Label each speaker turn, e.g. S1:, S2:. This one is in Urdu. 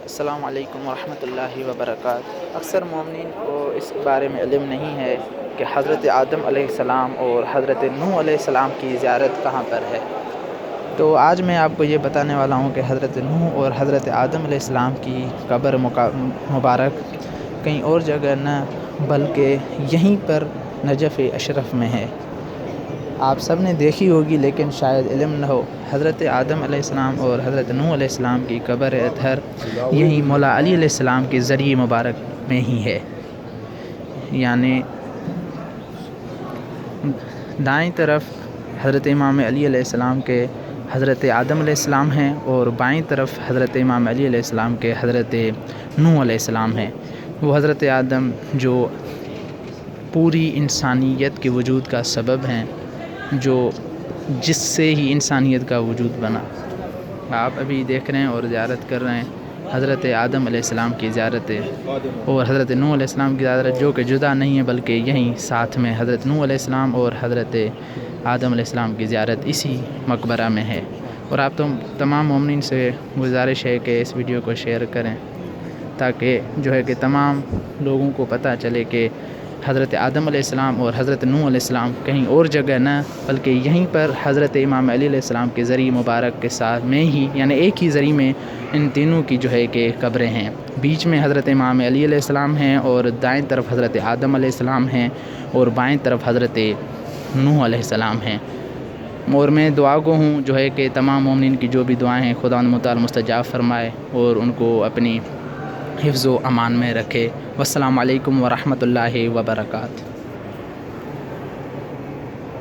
S1: السلام علیکم ورحمۃ اللہ وبرکاتہ۔ اکثر مومنین کو اس بارے میں علم نہیں ہے کہ حضرت آدم علیہ السلام اور حضرت نوح علیہ السلام کی زیارت کہاں پر ہے۔ تو آج میں آپ کو یہ بتانے والا ہوں کہ حضرت نوح اور حضرت آدم علیہ السلام کی قبر مبارک کہیں اور جگہ نہ بلکہ یہیں پر نجف اشرف میں ہے۔ آپ سب نے دیکھی ہوگی لیکن شاید علم نہ ہو، حضرت آدم علیہ السلام اور حضرت نوح علیہ السلام کی قبر اطہر یہیں مولا علی علیہ السلام کے ذریعہ مبارک میں ہی ہے۔ یعنی دائیں طرف حضرت امام علی علیہ السلام کے حضرت آدم علیہ السلام ہیں اور بائیں طرف حضرت امام علی علیہ السلام کے حضرت نوح علیہ السلام ہیں۔ وہ حضرت آدم جو پوری انسانیت کے وجود کا سبب ہیں، جس سے ہی انسانیت کا وجود بنا۔ آپ ابھی دیکھ رہے ہیں اور زیارت کر رہے ہیں حضرت آدم علیہ السلام کی زیارت اور حضرت نوح علیہ السلام کی زیارت، جو کہ جدا نہیں ہے بلکہ یہیں ساتھ میں حضرت نوح علیہ السلام اور حضرت آدم علیہ السلام کی زیارت اسی مقبرہ میں ہے۔ اور آپ تمام مومنین سے گزارش ہے کہ اس ویڈیو کو شیئر کریں تاکہ کہ تمام لوگوں کو پتہ چلے کہ حضرت آدم علیہ السلام اور حضرت نوح علیہ السلام کہیں اور جگہ نہ بلکہ یہیں پر حضرت امام علی علیہ السلام کے ذریعہ مبارک کے ساتھ میں ہی، یعنی ایک ہی ذریعہ میں ان تینوں کی کہ قبریں ہیں۔ بیچ میں حضرت امام علی علیہ السلام ہیں اور دائیں طرف حضرت آدم علیہ السلام ہیں اور بائیں طرف حضرت نوح علیہ السلام ہیں۔ اور میں دعا گو ہوں کہ تمام مومنین کی جو بھی دعائیں ہیں خداوند متعال مستجاب فرمائے اور ان کو اپنی حفظ و امان میں رکھے۔ والسلام علیکم ورحمۃ اللہ وبرکاتہ۔